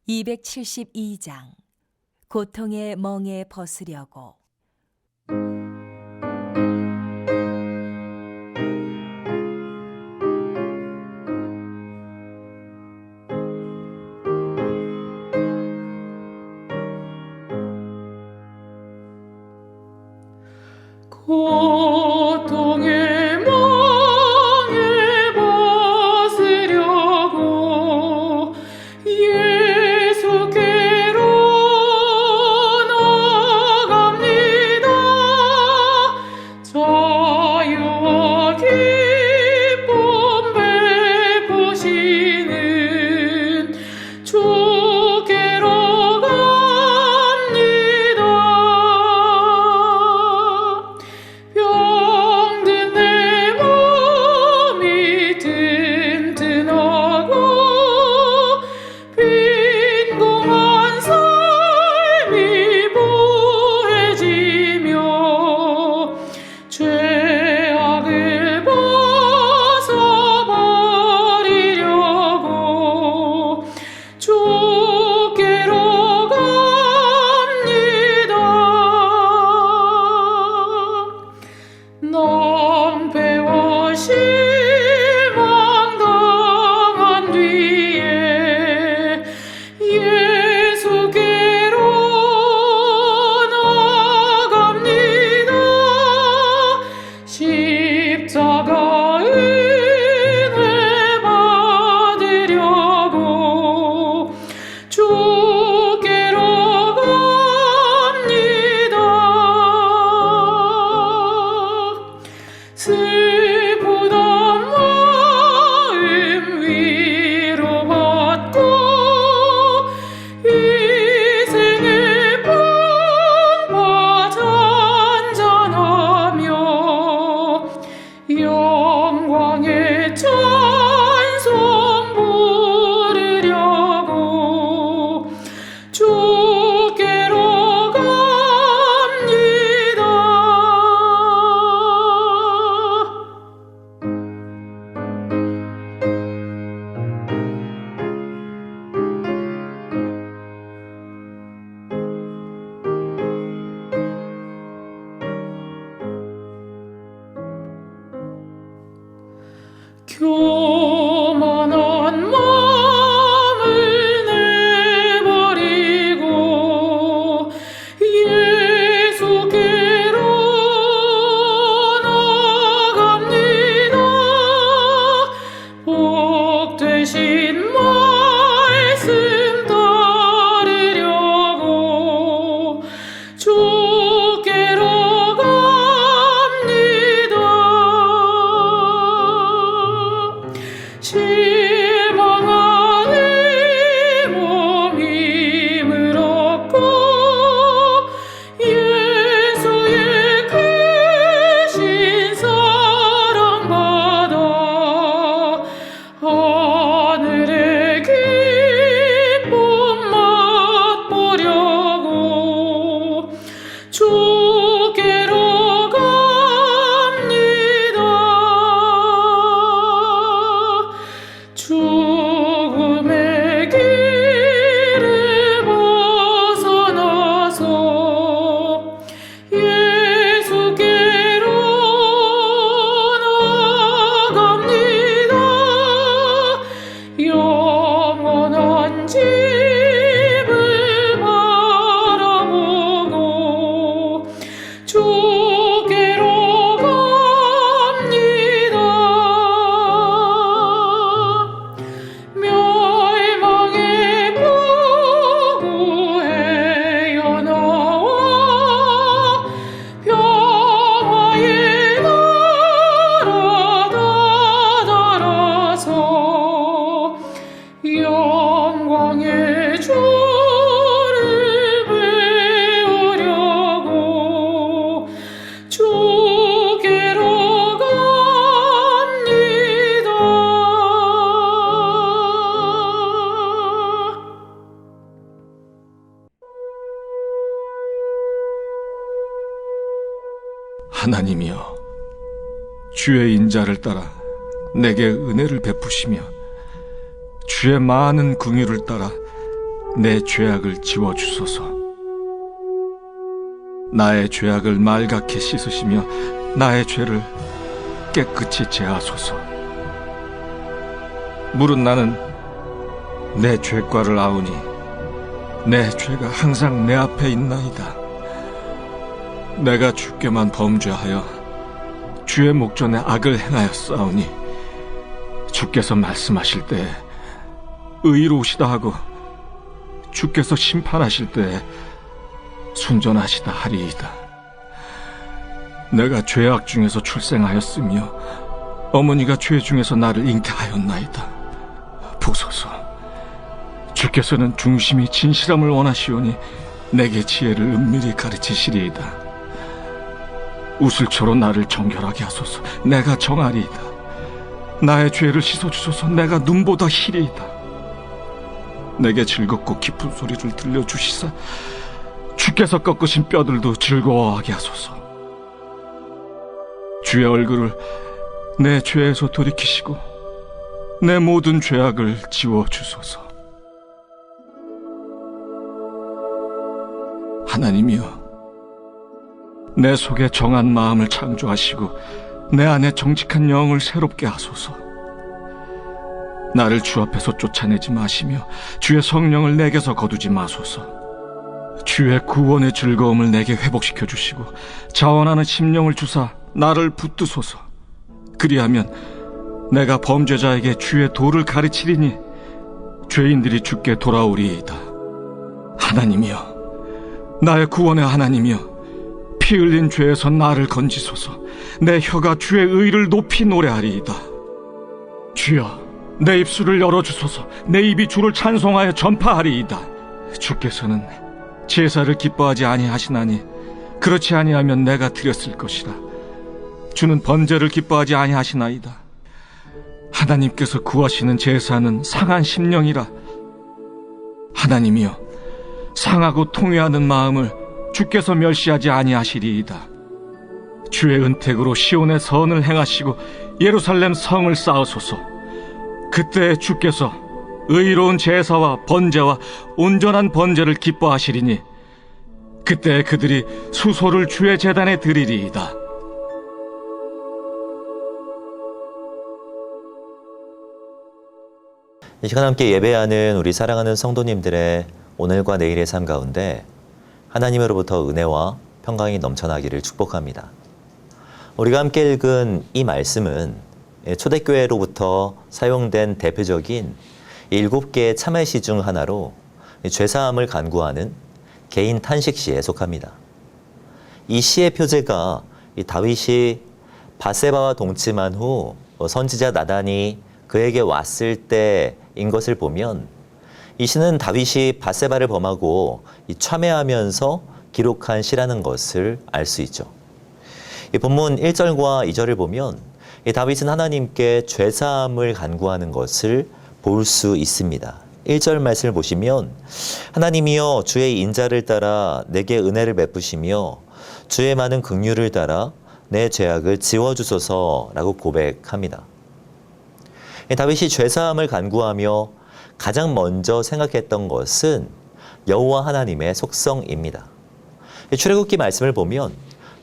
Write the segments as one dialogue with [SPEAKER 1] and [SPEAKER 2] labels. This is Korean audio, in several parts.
[SPEAKER 1] 272장 고통의 멍에 벗으려고.
[SPEAKER 2] 고통의 멍에 벗으려고 예수께로 나갑니다. 자유와 기쁨 베푸시는 주께로 갑니다. 병든 내 몸이 튼튼하고 빈궁한 삶이 부해지며 죄악을 벗어버리려고 주께로 갑니다. 낭패와 실망 당한 뒤에 예수께로 나갑니다. 십자가 은혜 받으려고 주께로 갑니다. 슬프던 마음 위로받고 이생의 풍파 잔잔하며 영광의 찬송 부르려고 주께로 갑니다. 교만한 마음을 내버리고 예수께로 나갑니다. 복되신 말씀 따르려고 주께로 갑니다. 실망한 이 몸 힘을 얻고 예수의 크신 사랑 받아 하늘의 기쁨 맛보려고 주께로 갑니다. 죽음의 길을 벗어나서 예수께로 나갑니다. 영원한 집을 바라보고 주께로 갑니다. 멸망의 보고에 나와 평화의 나라 다다라서 영광의 주를 배우려고 주께로 갑니다.
[SPEAKER 3] 하나님이여, 주의 인자를 따라 내게 은혜를 베푸시며 주의 많은 긍휼을 따라 내 죄악을 지워주소서. 나의 죄악을 말갛게 씻으시며 나의 죄를 깨끗이 제하소서. 물은 나는 내 죄과를 아우니 내 죄가 항상 내 앞에 있나이다. 내가 주께만 범죄하여 주의 목전에 악을 행하였사오니 주께서 말씀하실 때에 의로우시다 하고 주께서 심판하실 때에 순전하시다 하리이다. 내가 죄악 중에서 출생하였으며 어머니가 죄 중에서 나를 잉태하였나이다. 보소서, 주께서는 중심이 진실함을 원하시오니 내게 지혜를 은밀히 가르치시리이다. 우슬초로 나를 정결하게 하소서. 내가 정하리이다. 나의 죄를 씻어주소서. 내가 눈보다 희리이다. 내게 즐겁고 깊은 소리를 들려주시사 주께서 꺾으신 뼈들도 즐거워하게 하소서. 주의 얼굴을 내 죄에서 돌이키시고 내 모든 죄악을 지워주소서. 하나님이여, 내 속에 정한 마음을 창조하시고 내 안에 정직한 영을 새롭게 하소서. 나를 주 앞에서 쫓아내지 마시며 주의 성령을 내게서 거두지 마소서. 주의 구원의 즐거움을 내게 회복시켜 주시고 자원하는 심령을 주사 나를 붙드소서. 그리하면 내가 범죄자에게 주의 도를 가르치리니 죄인들이 주께 돌아오리이다. 하나님이여, 나의 구원의 하나님이여, 피 흘린 죄에서 나를 건지소서. 내 혀가 주의 의를 높이 노래하리이다. 주여, 내 입술을 열어주소서. 내 입이 주를 찬송하여 전파하리이다. 주께서는 제사를 기뻐하지 아니하시나니 그렇지 아니하면 내가 드렸을 것이라. 주는 번제를 기뻐하지 아니하시나이다. 하나님께서 구하시는 제사는 상한 심령이라. 하나님이여, 상하고 통회하는 마음을 주께서 멸시하지 아니하시리이다. 주의 은택으로 시온의 선을 행하시고 예루살렘 성을 쌓으소서. 그때 주께서 의로운 제사와 번제와 온전한 번제를 기뻐하시리니 그때 그들이 수소를 주의 제단에 드리리이다.
[SPEAKER 4] 이 시간 함께 예배하는 우리 사랑하는 성도님들의 오늘과 내일의 삶 가운데 하나님으로부터 은혜와 평강이 넘쳐나기를 축복합니다. 우리가 함께 읽은 이 말씀은 초대교회로부터 사용된 대표적인 7개의 참회시 중 하나로 죄사함을 간구하는 개인 탄식시에 속합니다. 이 시의 표제가 다윗이 밧세바와 동침한 후 선지자 나단이 그에게 왔을 때인 것을 보면 이 시는 다윗이 밧세바를 범하고 참회하면서 기록한 시라는 것을 알 수 있죠. 이 본문 1절과 2절을 보면 다윗은 하나님께 죄사함을 간구하는 것을 볼 수 있습니다. 1절 말씀을 보시면 하나님이여 주의 인자를 따라 내게 은혜를 베푸시며 주의 많은 긍휼을 따라 내 죄악을 지워주소서라고 고백합니다. 다윗이 죄사함을 간구하며 가장 먼저 생각했던 것은 여호와 하나님의 속성입니다. 출애굽기 말씀을 보면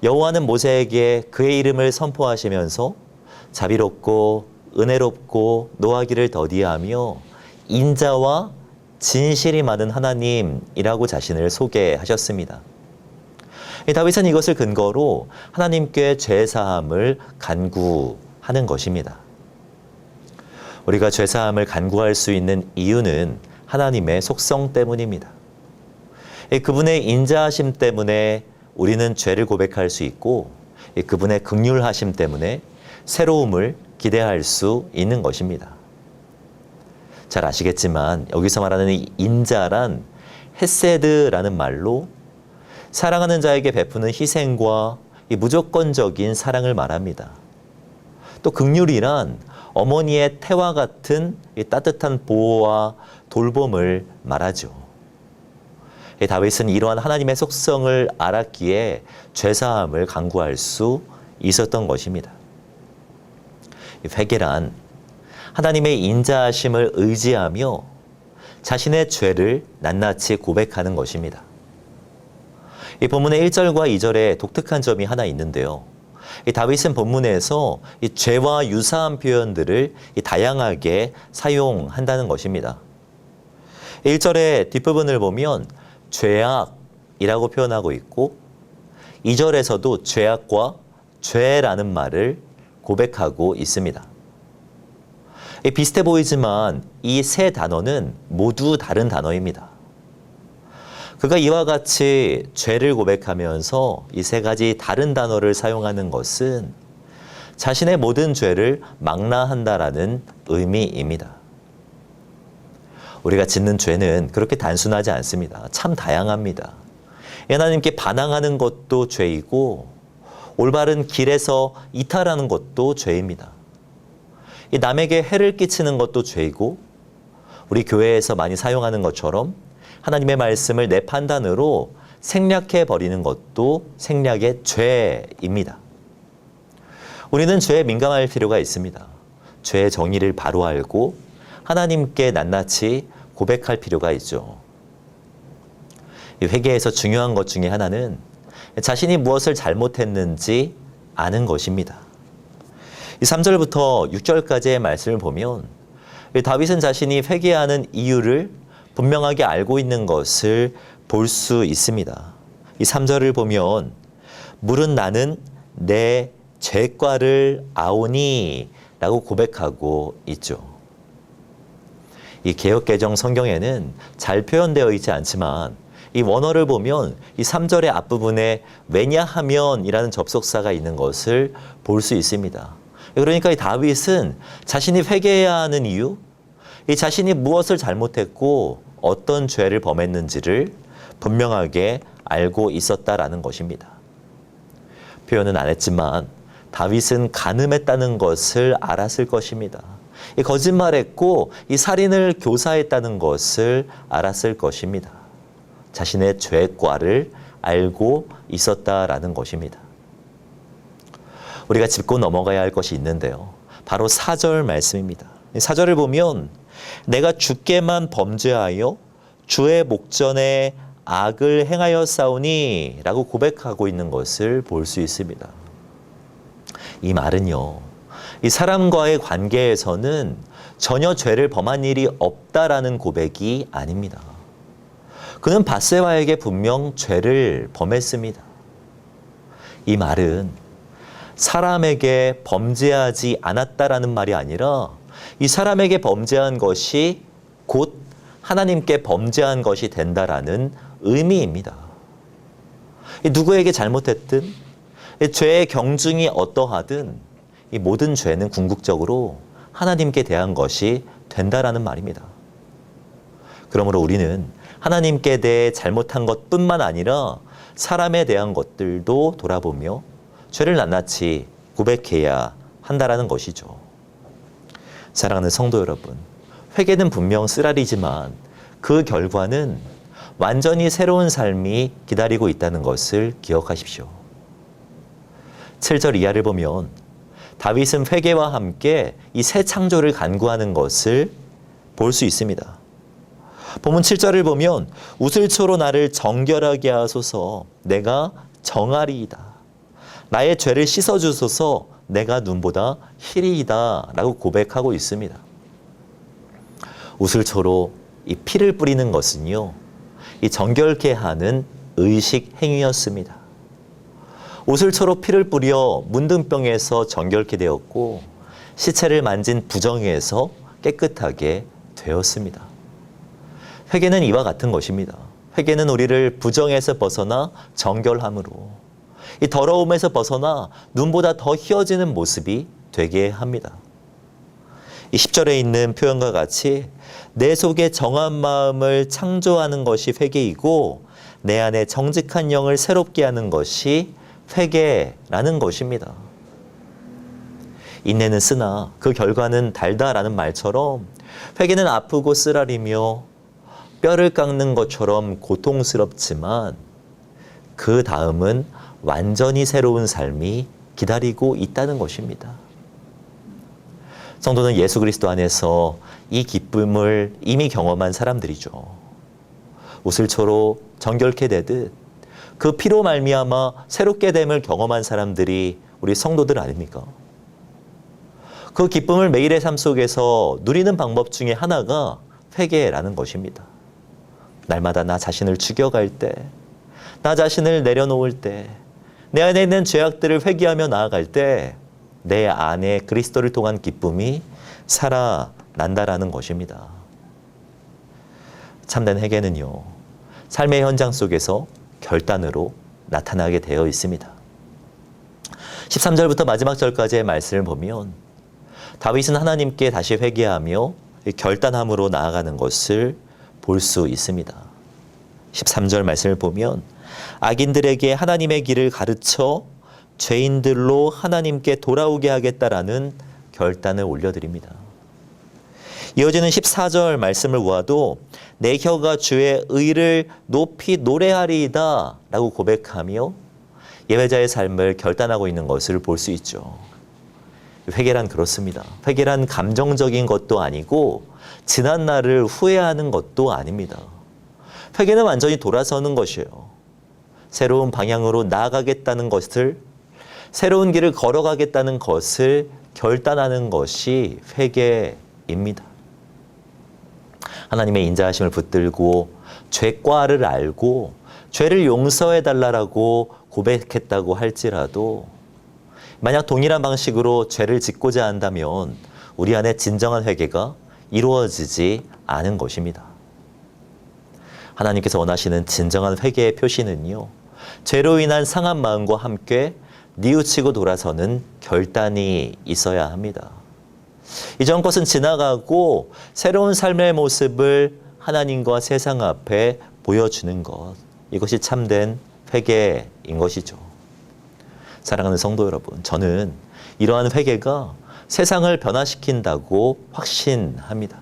[SPEAKER 4] 여호와는 모세에게 그의 이름을 선포하시면서 자비롭고 은혜롭고 노하기를 더디하며 인자와 진실이 많은 하나님이라고 자신을 소개하셨습니다. 다윗은 이것을 근거로 하나님께 죄사함을 간구하는 것입니다. 우리가 죄사함을 간구할 수 있는 이유는 하나님의 속성 때문입니다. 그분의 인자하심 때문에 우리는 죄를 고백할 수 있고 그분의 긍휼하심 때문에 새로움을 기대할 수 있는 것입니다. 잘 아시겠지만 여기서 말하는 이 인자란 헤세드라는 말로 사랑하는 자에게 베푸는 희생과 이 무조건적인 사랑을 말합니다. 또 긍휼이란 어머니의 태와 같은 이 따뜻한 보호와 돌봄을 말하죠. 다윗은 이러한 하나님의 속성을 알았기에 죄사함을 간구할 수 있었던 것입니다. 회개란 하나님의 인자하심을 의지하며 자신의 죄를 낱낱이 고백하는 것입니다. 이 본문의 1절과 2절에 독특한 점이 하나 있는데요. 이 다윗은 본문에서 이 죄와 유사한 표현들을 다양하게 사용한다는 것입니다. 1절의 뒷부분을 보면 죄악이라고 표현하고 있고 2절에서도 죄악과 죄라는 말을 고백하고 있습니다. 비슷해 보이지만 이 세 단어는 모두 다른 단어입니다. 그가 이와 같이 죄를 고백하면서 이 세 가지 다른 단어를 사용하는 것은 자신의 모든 죄를 망라한다라는 의미입니다. 우리가 짓는 죄는 그렇게 단순하지 않습니다. 참 다양합니다. 하나님께 반항하는 것도 죄이고 올바른 길에서 이탈하는 것도 죄입니다. 이 남에게 해를 끼치는 것도 죄이고 우리 교회에서 많이 사용하는 것처럼 하나님의 말씀을 내 판단으로 생략해 버리는 것도 생략의 죄입니다. 우리는 죄에 민감할 필요가 있습니다. 죄의 정의를 바로 알고 하나님께 낱낱이 고백할 필요가 있죠. 이 회개에서 중요한 것 중에 하나는 자신이 무엇을 잘못했는지 아는 것입니다. 이 3절부터 6절까지의 말씀을 보면 다윗은 자신이 회개하는 이유를 분명하게 알고 있는 것을 볼 수 있습니다. 이 3절을 보면 물은 나는 내 죄과를 아오니 라고 고백하고 있죠. 이 개역개정 성경에는 잘 표현되어 있지 않지만 이 원어를 보면 이 3절의 앞부분에 왜냐하면 이라는 접속사가 있는 것을 볼 수 있습니다. 그러니까 이 다윗은 자신이 회개해야 하는 이유, 이 자신이 무엇을 잘못했고 어떤 죄를 범했는지를 분명하게 알고 있었다라는 것입니다. 표현은 안 했지만 다윗은 간음했다는 것을 알았을 것입니다. 이 거짓말했고 이 살인을 교사했다는 것을 알았을 것입니다. 자신의 죄과를 알고 있었다라는 것입니다. 우리가 짚고 넘어가야 할 것이 있는데요. 바로 4절 말씀입니다. 4절을 보면 내가 주께만 범죄하여 주의 목전에 악을 행하였사오니 라고 고백하고 있는 것을 볼 수 있습니다. 이 말은요, 이 사람과의 관계에서는 전혀 죄를 범한 일이 없다라는 고백이 아닙니다. 그는 밧세바에게 분명 죄를 범했습니다. 이 말은 사람에게 범죄하지 않았다라는 말이 아니라 이 사람에게 범죄한 것이 곧 하나님께 범죄한 것이 된다라는 의미입니다. 누구에게 잘못했든 죄의 경중이 어떠하든 이 모든 죄는 궁극적으로 하나님께 대한 것이 된다라는 말입니다. 그러므로 우리는 하나님께 대해 잘못한 것뿐만 아니라 사람에 대한 것들도 돌아보며 죄를 낱낱이 고백해야 한다라는 것이죠. 사랑하는 성도 여러분, 회개는 분명 쓰라리지만 그 결과는 완전히 새로운 삶이 기다리고 있다는 것을 기억하십시오. 7절 이하를 보면 다윗은 회개와 함께 이 새 창조를 간구하는 것을 볼 수 있습니다. 본문 7절을 보면 우슬초로 나를 정결하게 하소서 내가 정하리이다. 나의 죄를 씻어주소서 내가 눈보다 희리이다 라고 고백하고 있습니다. 우슬초로 이 피를 뿌리는 것은요, 이 정결케 하는 의식 행위였습니다. 우슬초로 피를 뿌려 문둥병에서 정결케 되었고 시체를 만진 부정에서 깨끗하게 되었습니다. 회개는 이와 같은 것입니다. 회개는 우리를 부정에서 벗어나 정결함으로, 이 더러움에서 벗어나 눈보다 더 희어지는 모습이 되게 합니다. 이 10절에 있는 표현과 같이 내 속에 정한 마음을 창조하는 것이 회개이고 내 안에 정직한 영을 새롭게 하는 것이 회개라는 것입니다. 인내는 쓰나 그 결과는 달다라는 말처럼 회개는 아프고 쓰라리며 뼈를 깎는 것처럼 고통스럽지만 그 다음은 완전히 새로운 삶이 기다리고 있다는 것입니다. 성도는 예수 그리스도 안에서 이 기쁨을 이미 경험한 사람들이죠. 우슬초로 정결케 되듯 그 피로 말미암아 새롭게 됨을 경험한 사람들이 우리 성도들 아닙니까? 그 기쁨을 매일의 삶 속에서 누리는 방법 중에 하나가 회개라는 것입니다. 날마다 나 자신을 죽여갈 때, 나 자신을 내려놓을 때, 내 안에 있는 죄악들을 회개하며 나아갈 때 내 안에 그리스도를 통한 기쁨이 살아난다라는 것입니다. 참된 회개는요, 삶의 현장 속에서 결단으로 나타나게 되어 있습니다. 13절부터 마지막 절까지의 말씀을 보면 다윗은 하나님께 다시 회개하며 결단함으로 나아가는 것을 볼 수 있습니다. 13절 말씀을 보면 악인들에게 하나님의 길을 가르쳐 죄인들로 하나님께 돌아오게 하겠다라는 결단을 올려드립니다. 이어지는 14절 말씀을 보아도 내 혀가 주의 의를 높이 노래하리이다 라고 고백하며 예배자의 삶을 결단하고 있는 것을 볼 수 있죠. 회개란 그렇습니다. 회개란 감정적인 것도 아니고 지난 날을 후회하는 것도 아닙니다. 회개는 완전히 돌아서는 것이에요. 새로운 방향으로 나아가겠다는 것을, 새로운 길을 걸어가겠다는 것을 결단하는 것이 회개입니다. 하나님의 인자하심을 붙들고 죄과를 알고 죄를 용서해달라고 고백했다고 할지라도 만약 동일한 방식으로 죄를 짓고자 한다면 우리 안에 진정한 회개가 이루어지지 않은 것입니다. 하나님께서 원하시는 진정한 회개의 표시는요, 죄로 인한 상한 마음과 함께 뉘우치고 돌아서는 결단이 있어야 합니다. 이전 것은 지나가고 새로운 삶의 모습을 하나님과 세상 앞에 보여주는 것, 이것이 참된 회개인 것이죠. 사랑하는 성도 여러분, 저는 이러한 회개가 세상을 변화시킨다고 확신합니다.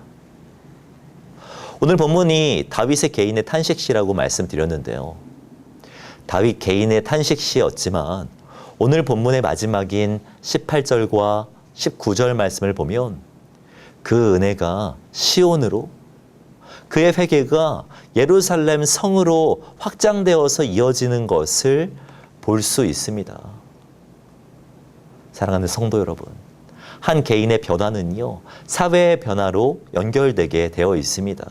[SPEAKER 4] 오늘 본문이 다윗의 개인의 탄식시라고 말씀드렸는데요. 다윗 개인의 탄식시였지만 오늘 본문의 마지막인 18절과 19절 말씀을 보면 그 은혜가 시온으로, 그의 회개가 예루살렘 성으로 확장되어서 이어지는 것을 볼 수 있습니다. 사랑하는 성도 여러분, 한 개인의 변화는요, 사회의 변화로 연결되게 되어 있습니다.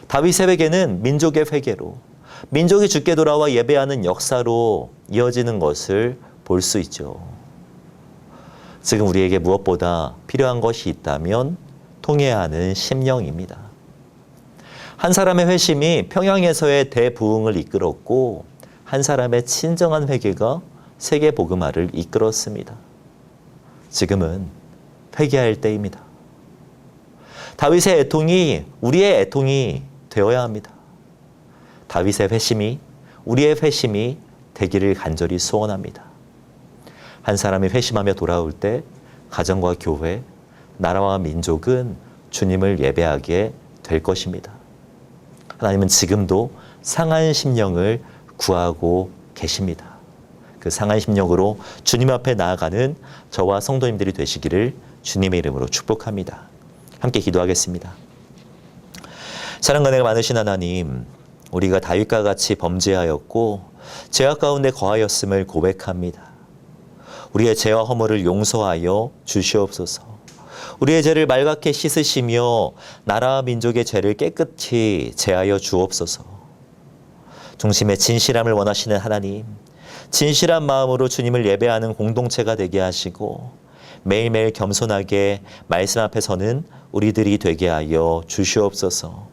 [SPEAKER 4] 다윗의 회개는 민족의 회개로, 민족이 주께 돌아와 예배하는 역사로 이어지는 것을 볼 수 있죠. 지금 우리에게 무엇보다 필요한 것이 있다면 통회하는 심령입니다. 한 사람의 회심이 평양에서의 대부흥을 이끌었고 한 사람의 진정한 회개가 세계 복음화를 이끌었습니다. 지금은 회개할 때입니다. 다윗의 애통이 우리의 애통이 되어야 합니다. 다윗의 회심이 우리의 회심이 되기를 간절히 소원합니다. 한 사람이 회심하며 돌아올 때 가정과 교회, 나라와 민족은 주님을 예배하게 될 것입니다. 하나님은 지금도 상한 심령을 구하고 계십니다. 그 상한 심령으로 주님 앞에 나아가는 저와 성도님들이 되시기를 주님의 이름으로 축복합니다. 함께 기도하겠습니다. 사랑과 은혜가 많으신 하나님, 우리가 다윗과 같이 범죄하였고 죄악 가운데 거하였음을 고백합니다. 우리의 죄와 허물을 용서하여 주시옵소서. 우리의 죄를 말갛게 씻으시며 나라와 민족의 죄를 깨끗이 제하여 주옵소서. 중심의 진실함을 원하시는 하나님, 진실한 마음으로 주님을 예배하는 공동체가 되게 하시고 매일매일 겸손하게 말씀 앞에 서는 우리들이 되게 하여 주시옵소서.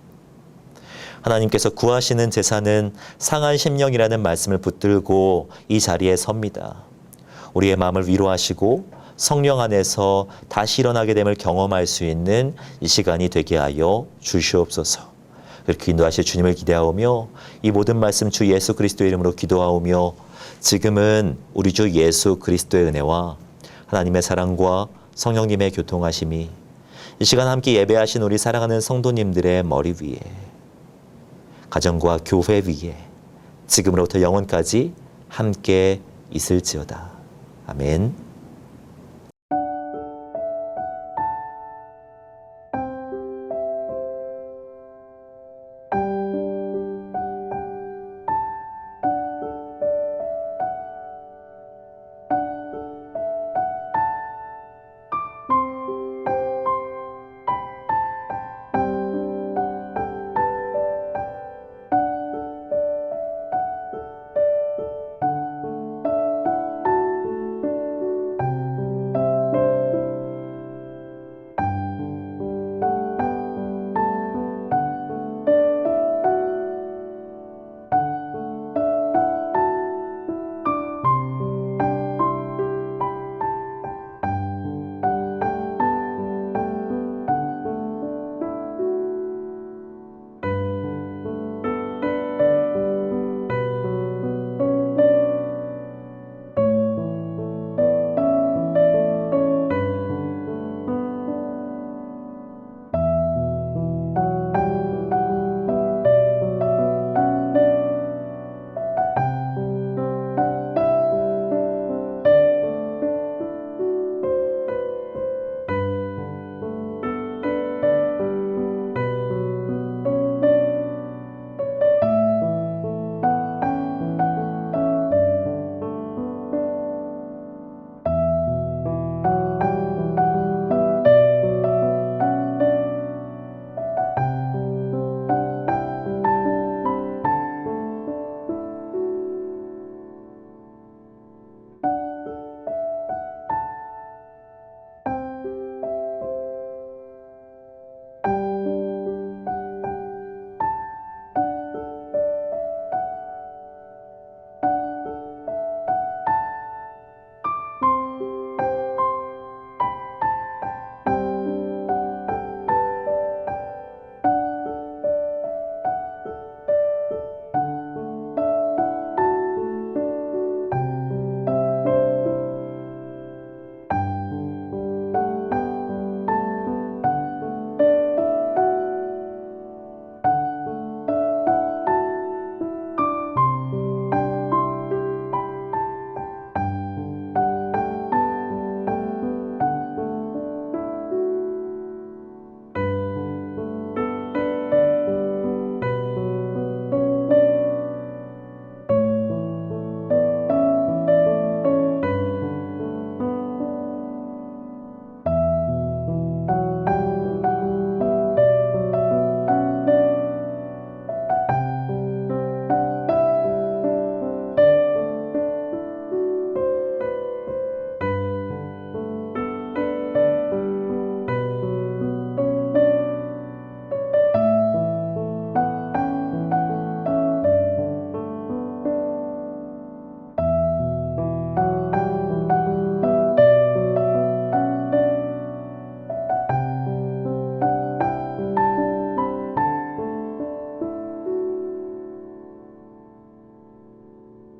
[SPEAKER 4] 하나님께서 구하시는 제사는 상한 심령이라는 말씀을 붙들고 이 자리에 섭니다. 우리의 마음을 위로하시고 성령 안에서 다시 일어나게 됨을 경험할 수 있는 이 시간이 되게 하여 주시옵소서. 그렇게 인도하실 주님을 기대하오며 이 모든 말씀 주 예수 그리스도의 이름으로 기도하오며 지금은 우리 주 예수 그리스도의 은혜와 하나님의 사랑과 성령님의 교통하심이 이 시간 함께 예배하신 우리 사랑하는 성도님들의 머리 위에, 가정과 교회 위에 지금으로부터 영원까지 함께 있을지어다. 아멘.